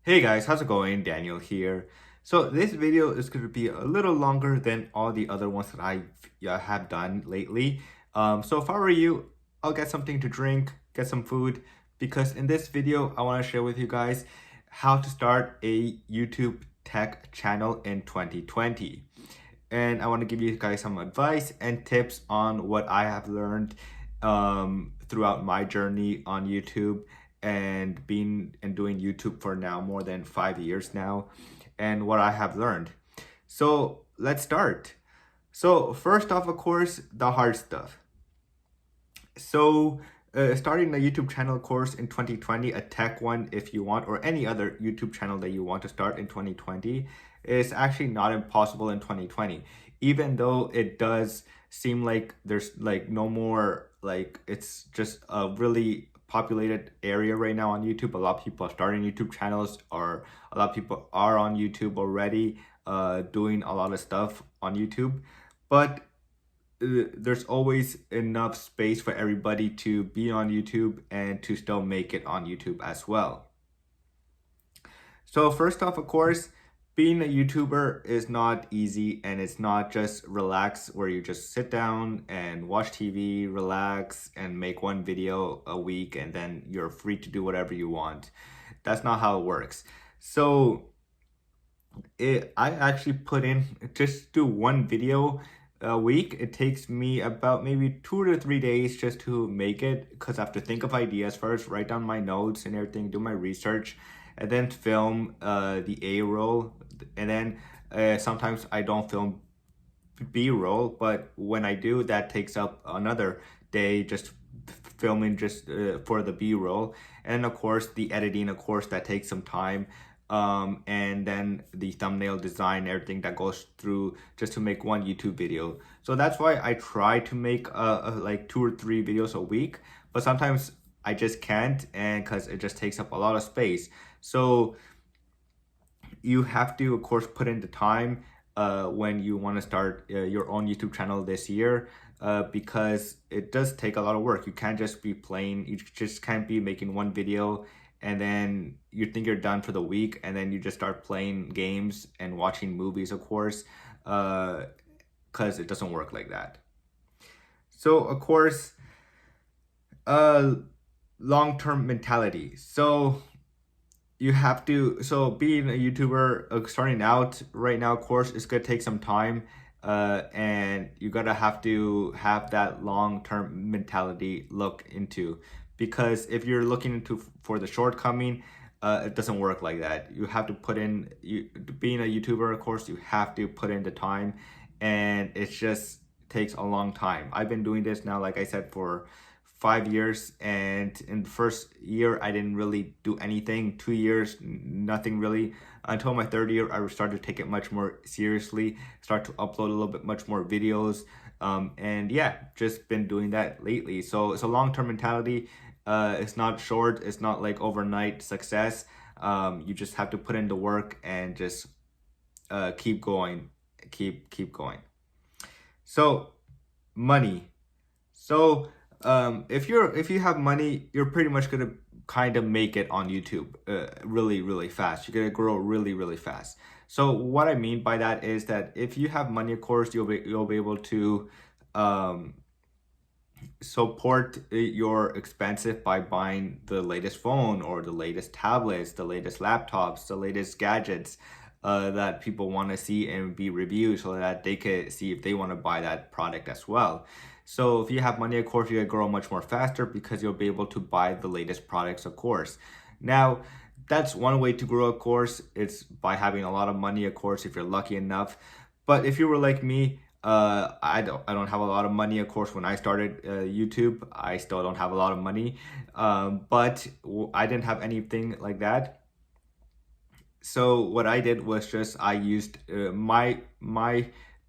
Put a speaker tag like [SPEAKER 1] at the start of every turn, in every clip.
[SPEAKER 1] Hey guys, how's it going? Daniel here. So this video is going to be a little longer than all the other ones that I have done lately. So if I were you, I'll get something to drink, get some food, because in this video, I want to share with you guys how to start a YouTube tech channel in 2020. And I want to give you guys some advice and tips on what I have learned throughout my journey on YouTube and being and doing YouTube for now more than 5 years now, and what I have learned. So let's start. So first off, of course, the hard stuff. So starting a YouTube channel course in 2020, a tech one if you want, or any other YouTube channel that you want to start in 2020, is actually not impossible in 2020. Even though it does seem like there's like no more, like it's just a really populated area right now on YouTube. A lot of people are starting YouTube channels, or a lot of people are on YouTube already, doing a lot of stuff on YouTube. But there's always enough space for everybody to be on YouTube and to still make it on YouTube as well. So first off, of course, being a YouTuber is not easy, and it's not just relax where you just sit down and watch TV, relax and make one video a week and then you're free to do whatever you want. That's not how it works. So I actually put in just do one video a week. It takes me about maybe 2 to 3 days just to make it, because I have to think of ideas first, write down my notes and everything, do my research, and then film the A roll. And then sometimes I don't film B roll, but when I do, that takes up another day just filming just for the B roll. And of course, the editing, of course, that takes some time. And then the thumbnail design, everything that goes through just to make one YouTube video. So that's why I try to make like 2 or 3 videos a week, but sometimes I just can't, and because it just takes up a lot of space. So you have to, of course, put in the time when you want to start your own YouTube channel this year, because it does take a lot of work. You can't just be playing, you just can't be making one video and then you think you're done for the week and then you just start playing games and watching movies, of course, because it doesn't work like that. So, of course, uh, long-term mentality. So you have to, so being a YouTuber, starting out right now, of course, it's gonna take some time, and you gotta have to have that long-term mentality look into, because if you're looking into for the shortcoming, it doesn't work like that. You have to put in, being a YouTuber, of course, you have to put in the time, and it just takes a long time. I've been doing this now, like I said, for 5 years, and in the first year I didn't really do anything. 2 years, nothing really, until my third year I started to take it much more seriously, start to upload a little bit much more videos, and yeah, just been doing that lately. So it's a long-term mentality. It's not short, it's not like overnight success. You just have to put in the work and just keep going, keep going. So money. So if you have money, you're pretty much gonna kind of make it on YouTube really fast. You're gonna grow really fast. So what I mean by that is that if you have money, of course, you'll be able to um, support your expenses by buying the latest phone or the latest tablets, the latest laptops, the latest gadgets that people want to see and be reviewed, so that they can see if they want to buy that product as well. So if you have money, of course, you can grow much more faster because you'll be able to buy the latest products, of course. Now, that's one way to grow, of course. It's by having a lot of money, of course, if you're lucky enough. But if you were like me, I don't have a lot of money, of course. When I started YouTube, I still don't have a lot of money, but I didn't have anything like that. So what I did was just I used my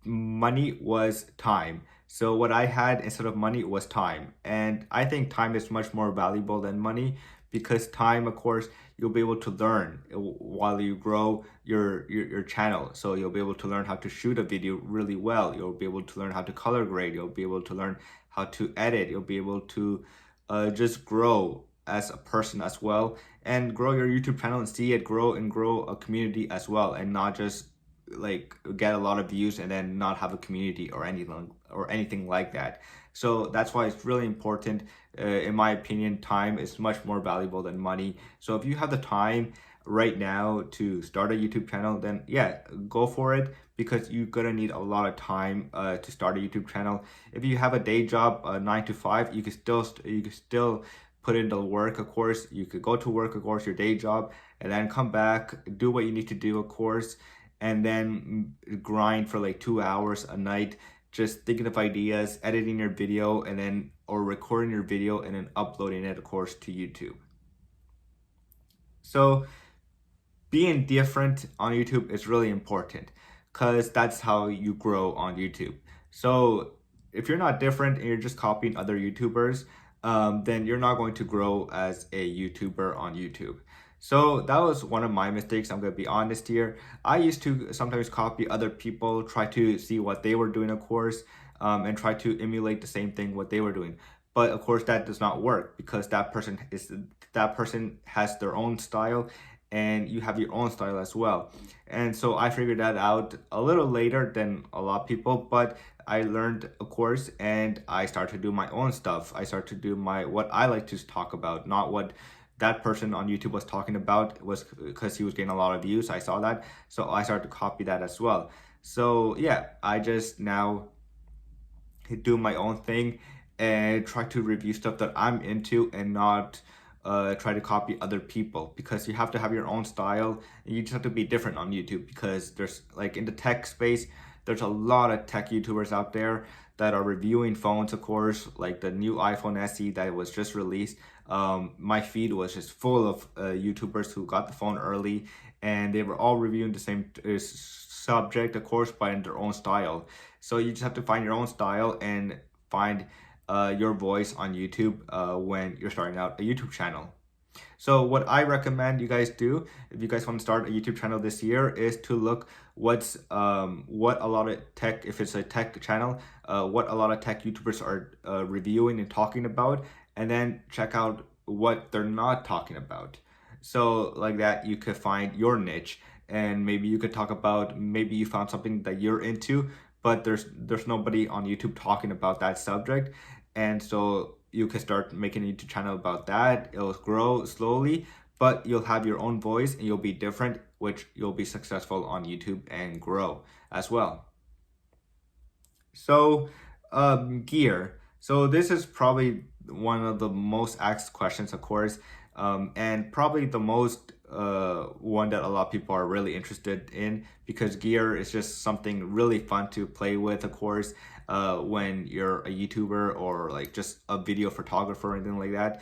[SPEAKER 1] money was time. So what I had instead of money was time, and I think time is much more valuable than money, because time, of course, you'll be able to learn while you grow your channel. So you'll be able to learn how to shoot a video really well. You'll be able to learn how to color grade. You'll be able to learn how to edit. You'll be able to just grow as a person as well, and grow your YouTube channel and see it grow and grow a community as well, and not just like get a lot of views and then not have a community or anything like that. So that's why it's really important. In my opinion, time is much more valuable than money. So if you have the time right now to start a YouTube channel, then yeah, go for it, because you're gonna need a lot of time to start a YouTube channel. If you have a day job, 9 to 5, you can still put in the work. Of course, you could go to work, of course, your day job, and then come back, do what you need to do, of course, and then grind for like 2 hours a night, just thinking of ideas, editing your video, and then or recording your video and then uploading it, of course, to YouTube. So being different on YouTube is really important, because that's how you grow on YouTube. So if you're not different and you're just copying other YouTubers, then you're not going to grow as a YouTuber on YouTube. So that was one of my mistakes. I'm going to be honest here. I used to sometimes copy other people, try to see what they were doing, of course, and try to emulate the same thing what they were doing. But of course that does not work, because that person has their own style, and you have your own style as well. And so I figured that out a little later than a lot of people, but I learned, of course, and I started to do my own stuff. I started to do what I like to talk about, not what that person on YouTube was talking about. It was because he was getting a lot of views. I saw that, so I started to copy that as well. So yeah, I just now do my own thing and try to review stuff that I'm into, and not try to copy other people, because you have to have your own style, and you just have to be different on YouTube, because there's like in the tech space, there's a lot of tech YouTubers out there that are reviewing phones, of course, like the new iPhone SE that was just released. My feed was just full of YouTubers who got the phone early, and they were all reviewing the same subject, of course, but in their own style. So you just have to find your own style and find your voice on YouTube when you're starting out a YouTube channel. So what I recommend you guys do, if you guys want to start a YouTube channel this year, is to look what a lot of tech, if it's a tech channel, what a lot of tech YouTubers are reviewing and talking about, and then check out what they're not talking about. So like that, you could find your niche, and maybe you could talk about, maybe you found something that you're into, but there's nobody on YouTube talking about that subject, and so you can start making a YouTube channel about that. It'll grow slowly, but you'll have your own voice and you'll be different, which you'll be successful on YouTube and grow as well. So gear. So this is probably one of the most asked questions, of course, and probably the most one that a lot of people are really interested in, because gear is just something really fun to play with, of course, when you're a YouTuber or like just a video photographer or anything like that.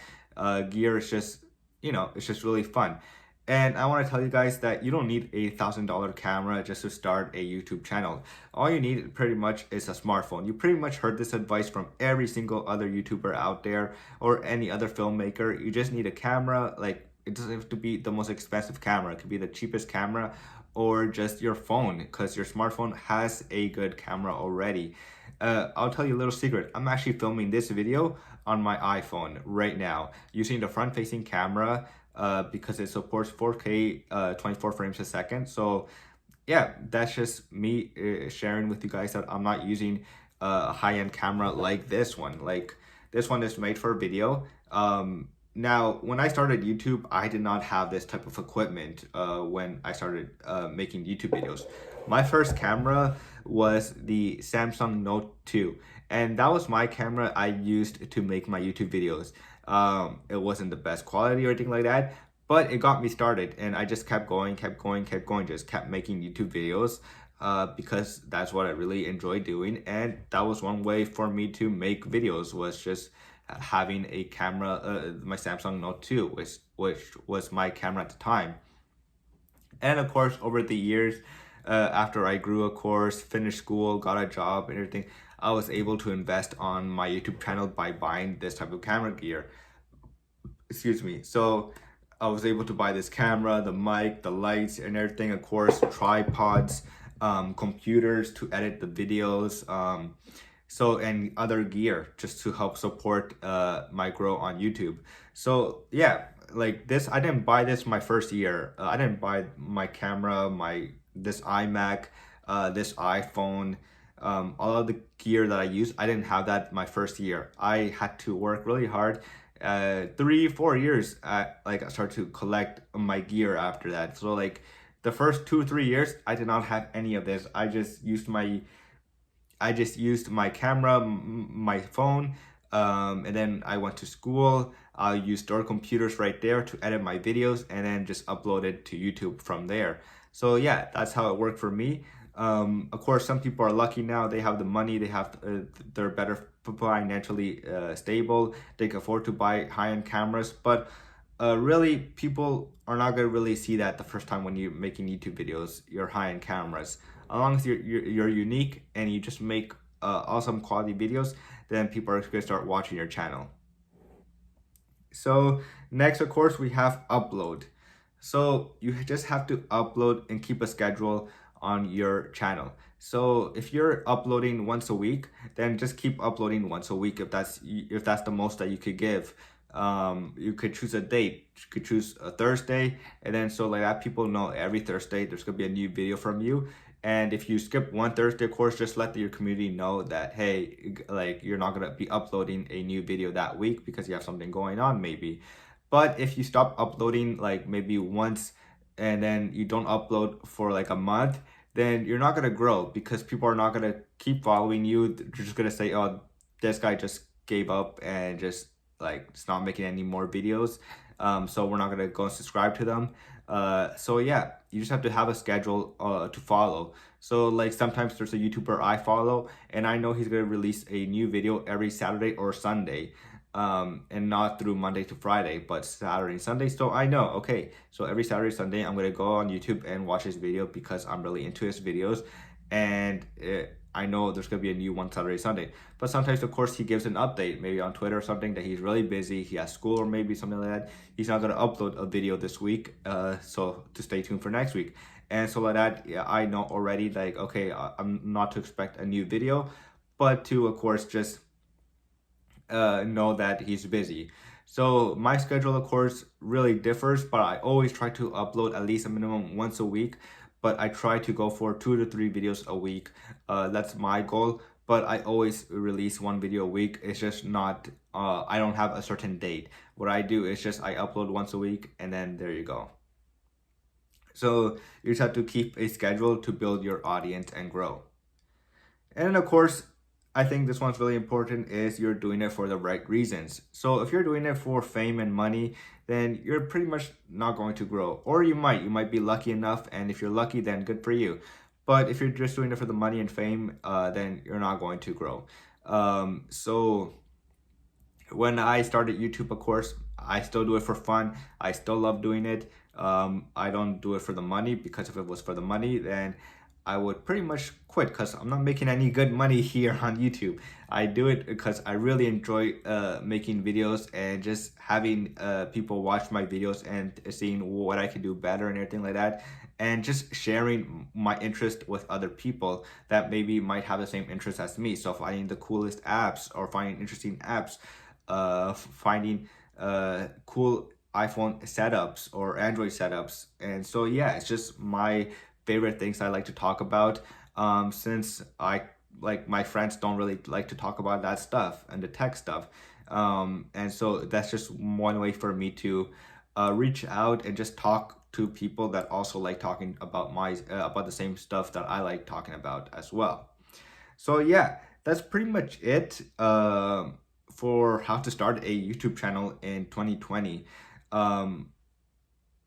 [SPEAKER 1] Gear is just, it's just really fun. And I want to tell you guys that you don't need a $1,000 camera just to start a YouTube channel. All you need pretty much is a smartphone. You pretty much heard this advice from every single other YouTuber out there, or any other filmmaker. You just need a camera. Like, it doesn't have to be the most expensive camera. It could be the cheapest camera, or just your phone, because your smartphone has a good camera already. I'll tell you a little secret. I'm actually filming this video on my iPhone right now using the front-facing camera, because it supports 4K 24 frames a second. So yeah, that's just me sharing with you guys that I'm not using a high-end camera like this one. Like, this one is made for video. Now, when I started YouTube, I did not have this type of equipment when I started making YouTube videos. My first camera was the Samsung Note 2, and that was my camera I used to make my YouTube videos. It wasn't the best quality or anything like that, but it got me started, and I just kept going, just kept making YouTube videos because that's what I really enjoy doing. And that was one way for me to make videos, was just having a camera, my Samsung Note 2, which was my camera at the time. And of course, over the years, after I grew, of course, finished school, got a job and everything, I was able to invest on my YouTube channel by buying this type of camera gear. Excuse me. So I was able to buy this camera, the mic, the lights and everything, of course, tripods, computers to edit the videos, So, and other gear just to help support my growth on YouTube. So yeah, like this, I didn't buy this my first year. I didn't buy my camera, this iMac, this iPhone, all of the gear that I use. I didn't have that my first year. I had to work really hard. 3 4 years, like I started to collect my gear after that. So like the first 2 3 years, I did not have any of this. I just used my camera, my phone, and then I went to school. I used their computers right there to edit my videos and then just upload it to YouTube from there. So yeah, that's how it worked for me. Of course, some people are lucky now. They have the money. They're better financially stable. They can afford to buy high-end cameras. But really, people are not gonna really see that the first time when you're making YouTube videos, your high-end cameras. As long as you're unique and you just make awesome quality videos, then people are gonna start watching your channel. So next, of course, we have upload. So you just have to upload and keep a schedule on your channel. So if you're uploading once a week, then just keep uploading once a week if that's the most that you could give. You could choose a date. You could choose a Thursday, and then so like that people know every Thursday there's gonna be a new video from you. And if you skip one Thursday, of course, just let your community know that, hey, like you're not gonna be uploading a new video that week because you have something going on maybe. But if you stop uploading like maybe once and then you don't upload for like a month, then you're not gonna grow because people are not gonna keep following you. They're just gonna say, oh, this guy just gave up and just like it's not making any more videos. So we're not gonna go and subscribe to them. So yeah, you just have to have a schedule to follow. So like sometimes there's a YouTuber I follow and I know he's gonna release a new video every Saturday or Sunday, and not through Monday to Friday, but Saturday and Sunday. So I know, okay, so every Saturday, Sunday, I'm gonna go on YouTube and watch his video because I'm really into his videos, and I know there's gonna be a new one Saturday, Sunday. But sometimes, of course, he gives an update, maybe on Twitter or something, that he's really busy, he has school or maybe something like that. He's not gonna upload a video this week, so to stay tuned for next week. And so like that, yeah, I know already, like, okay, I'm not to expect a new video, but to, of course, just know that he's busy. So my schedule, of course, really differs, but I always try to upload at least a minimum once a week. But I try to go for 2 to 3 videos a week. That's my goal. But I always release one video a week. It's just not, I don't have a certain date. What I do is just I upload once a week and then there you go. So you just have to keep a schedule to build your audience and grow. And of course, I think this one's really important is you're doing it for the right reasons. So if you're doing it for fame and money, then you're pretty much not going to grow. Or you might be lucky enough, and if you're lucky, then good for you. But if you're just doing it for the money and fame, then you're not going to grow. So when I started YouTube, of course, I still do it for fun. I still love doing it. I don't do it for the money, because if it was for the money, then I would pretty much quit because I'm not making any good money here on YouTube. I do it because I really enjoy making videos and just having people watch my videos and seeing what I can do better and everything like that. And just sharing my interest with other people that maybe might have the same interest as me. So finding the coolest apps or finding interesting apps, finding cool iPhone setups or Android setups. And so yeah, it's just my favorite things I like to talk about, since my friends don't really like to talk about that stuff and the tech stuff, and so that's just one way for me to reach out and just talk to people that also like talking about about the same stuff that I like talking about as well. So yeah, that's pretty much it for how to start a YouTube channel in 2020. And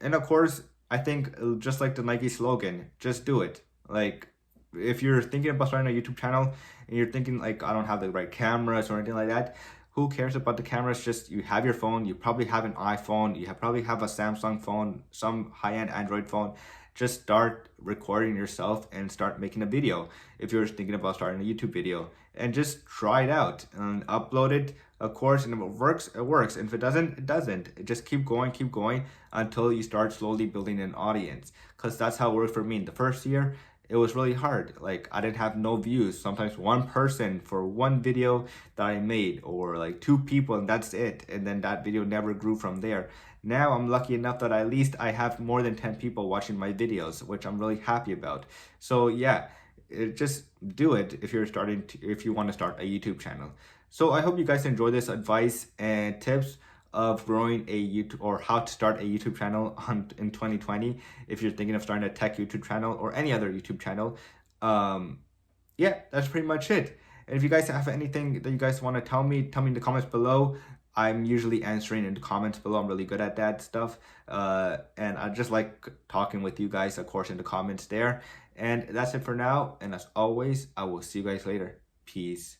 [SPEAKER 1] of course, I think just like the Nike slogan, just do it. Like, if you're thinking about starting a YouTube channel and you're thinking like, I don't have the right cameras or anything like that, who cares about the cameras? Just you have your phone, you probably have an iPhone, probably have a Samsung phone, some high-end Android phone. Just start recording yourself and start making a video if you're thinking about starting a YouTube video, and just try it out and upload it, of course. And if it works, it works, and if it doesn't, it doesn't. Just keep going until you start slowly building an audience, because that's how it worked for me in the first year. it was really hard. Like I didn't have no views. Sometimes one person for one video that I made, or like two people, and that's it. And then that video never grew from there. Now I'm lucky enough that at least I have more than 10 people watching my videos, which I'm really happy about. So yeah, just do it if you're if you want to start a YouTube channel. So I hope you guys enjoy this advice and tips of growing a YouTube, or how to start a YouTube channel in 2020 if you're thinking of starting a tech YouTube channel or any other YouTube channel. Yeah, that's pretty much it. And if you guys have anything that you guys want to tell me in the comments below. I'm usually answering in the comments below. I'm really good at that stuff. And I just like talking with you guys, of course, in the comments there. And that's it for now. And as always, I will see you guys later. Peace.